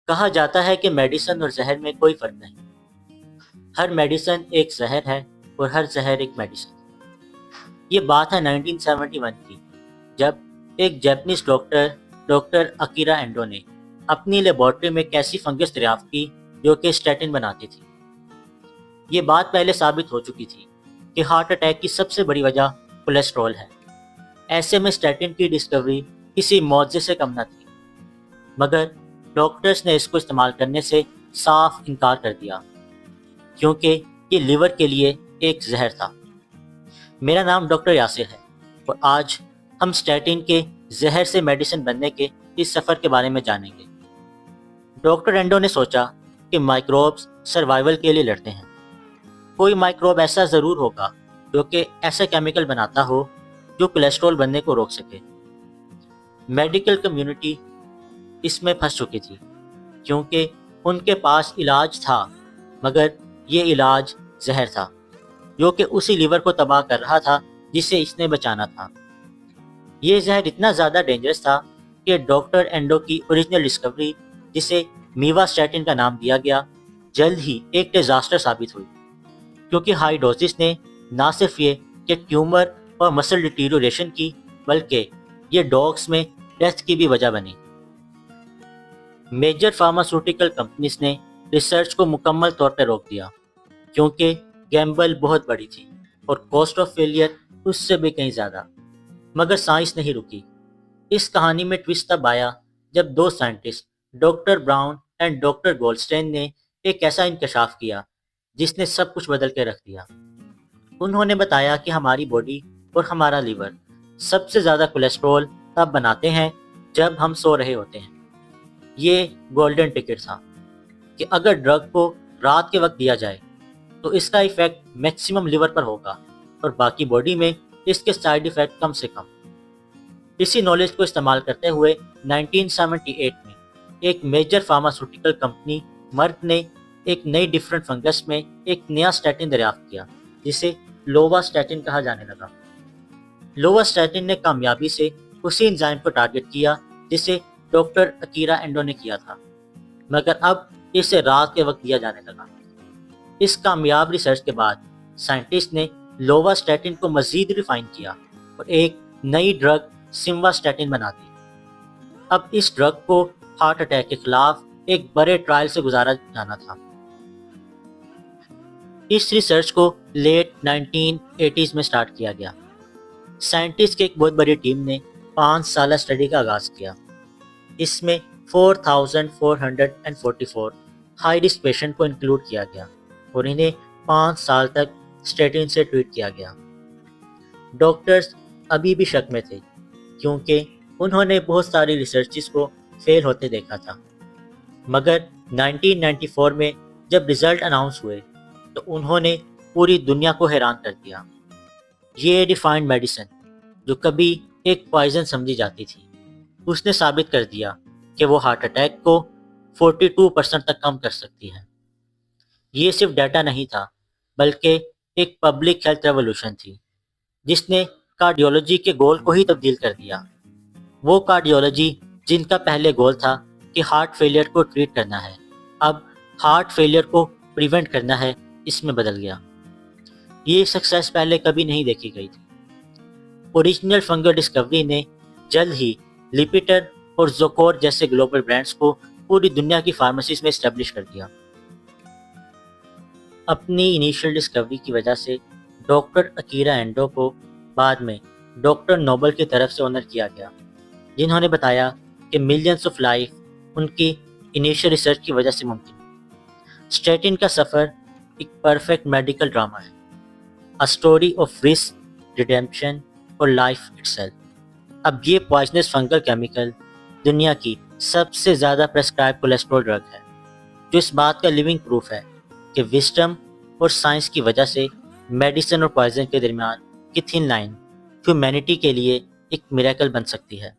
کہا جاتا ہے کہ میڈیسن اور زہر میں کوئی فرق نہیں۔ ہر میڈیسن ایک زہر ہے اور ہر زہر ایک میڈیسن۔ یہ بات ہے 1971 کی، جب ایک جاپنیز ڈاکٹر اکیرا اینڈو نے اپنی لیبارٹری میں ایک ایسی فنگس دریافت کی جو کہ اسٹیٹن بناتی تھی۔ یہ بات پہلے ثابت ہو چکی تھی کہ ہارٹ اٹیک کی سب سے بڑی وجہ کولیسٹرول ہے۔ ایسے میں اسٹیٹن کی ڈسکوری کسی معجزے سے کم نہ تھی، مگر ڈاکٹرز نے اس کو استعمال کرنے سے صاف انکار کر دیا کیونکہ یہ لیور کے لیے ایک زہر تھا۔ میرا نام ڈاکٹر یاسر ہے اور آج ہم اسٹیٹن کے زہر سے میڈیسن بننے کے اس سفر کے بارے میں جانیں گے۔ ڈاکٹر اینڈو نے سوچا کہ مائکروبس سروائیول کے لیے لڑتے ہیں۔ کوئی مائکروب ایسا ضرور ہوگا جو کہ ایسا کیمیکل بناتا ہو جو کولیسٹرول بننے کو روک سکے۔ میڈیکل کمیونٹی اس میں پھنس چکی تھی کیونکہ ان کے پاس علاج تھا، مگر یہ علاج زہر تھا جو کہ اسی لیور کو تباہ کر رہا تھا جسے اس نے بچانا تھا۔ یہ زہر اتنا زیادہ ڈینجرس تھا کہ ڈاکٹر اینڈو کی اوریجنل ڈسکوری، جسے میوا اسٹیٹن کا نام دیا گیا، جلد ہی ایک ڈیزاسٹر ثابت ہوئی، کیونکہ ہائی ڈوزز نے نہ صرف یہ کہ ٹیومر اور مسل ڈیٹیریوریشن کی، بلکہ یہ ڈاگس میں ڈیتھ کی بھی وجہ بنی۔ میجر فارماسیوٹیکل کمپنیز نے ریسرچ کو مکمل طور پر روک دیا کیونکہ گیمبل بہت بڑی تھی اور کاسٹ آف فیلئر اس سے بھی کہیں زیادہ، مگر سائنس نہیں رکی۔ اس کہانی میں ٹوسٹ تب آیا جب دو scientist doctor Brown and doctor Goldstein نے ایک ایسا انکشاف کیا جس نے سب کچھ بدل کے رکھ دیا۔ انہوں نے بتایا کہ ہماری باڈی اور ہمارا لیور سب سے زیادہ کولیسٹرول تب بناتے ہیں جب ہم سو رہے ہوتے ہیں۔ یہ گولڈن ٹکٹ تھا کہ اگر ڈرگ کو رات کے وقت دیا جائے تو اس کا ایفیکٹ میکسیمم لیور پر ہوگا اور باقی باڈی میں اس کے سائیڈ ایفیکٹ کم سے کم۔ اسی نالج کو استعمال کرتے ہوئے 1978 میں ایک میجر فارماسیوٹیکل کمپنی مرک نے ایک نئی ڈفرنٹ فنگس میں ایک نیا اسٹیٹن دریافت کیا جسے لووا اسٹیٹن کہا جانے لگا۔ لووا اسٹیٹن نے کامیابی سے اسی انزائم کو ٹارگٹ کیا جسے ڈاکٹر اکیرا اینڈو نے کیا تھا، مگر اب اسے رات کے وقت دیا جانے لگا۔ اس کامیاب ریسرچ کے بعد سائنٹسٹ نے لووا اسٹیٹن کو مزید ریفائن کیا اور ایک نئی ڈرگ سموا اسٹیٹن بنا دی۔ اب اس ڈرگ کو ہارٹ اٹیک کے خلاف ایک بڑے ٹرائل سے گزارا جانا تھا۔ اس ریسرچ کو لیٹ 1980s میں سٹارٹ کیا گیا۔ سائنٹسٹ کی ایک بہت بڑی ٹیم نے 5 سالہ اسٹڈی کا آغاز کیا۔ اس میں 4444 ہائی رسک پیشنٹ کو انکلوڈ کیا گیا اور انہیں 5 سال تک اسٹیٹن سے ٹریٹ کیا گیا۔ ڈاکٹرز ابھی بھی شک میں تھے کیونکہ انہوں نے بہت ساری ریسرچز کو فیل ہوتے دیکھا تھا، مگر 1994 میں جب رزلٹ اناؤنس ہوئے تو انہوں نے پوری دنیا کو حیران کر دیا۔ یہ ریفائنڈ میڈیسن جو کبھی ایک پوائزن سمجھی جاتی تھی، اس نے ثابت کر دیا کہ وہ ہارٹ اٹیک کو 42% تک کم کر سکتی ہے۔ یہ صرف ڈیٹا نہیں تھا بلکہ ایک پبلک ہیلتھ ریولوشن تھی جس نے کارڈیولوجی کے گول کو ہی تبدیل کر دیا۔ وہ کارڈیولوجی جن کا پہلے گول تھا کہ ہارٹ فیلئر کو ٹریٹ کرنا ہے، اب ہارٹ فیلئر کو پریونٹ کرنا ہے، اس میں بدل گیا۔ یہ سکسیس پہلے کبھی نہیں دیکھی گئی تھی۔ اوریجنل فنگل ڈسکوری نے جلد ہی لیپیٹر اور زوکور جیسے گلوبل برانڈز کو پوری دنیا کی فارمیسیز میں اسٹیبلش کر دیا۔ اپنی انیشیل ڈسکوری کی وجہ سے ڈاکٹر اکیرا اینڈو کو بعد میں ڈاکٹر نوبل کی طرف سے آنر کیا گیا، جنہوں نے بتایا کہ ملینز آف لائف ان کی انیشیل ریسرچ کی وجہ سے ممکن ہے۔ اسٹیٹن کا سفر ایک پرفیکٹ میڈیکل ڈراما ہے، a story of risk, redemption اور لائف itself۔ اب یہ پوائزنس فنگل کیمیکل دنیا کی سب سے زیادہ پرسکرائب کولیسٹرول ڈرگ ہے، جو اس بات کا لیونگ پروف ہے کہ وزڈم اور سائنس کی وجہ سے میڈیسن اور پوائزن کے درمیان کی تھن لائن ہیومینٹی کے لیے ایک میریکل بن سکتی ہے۔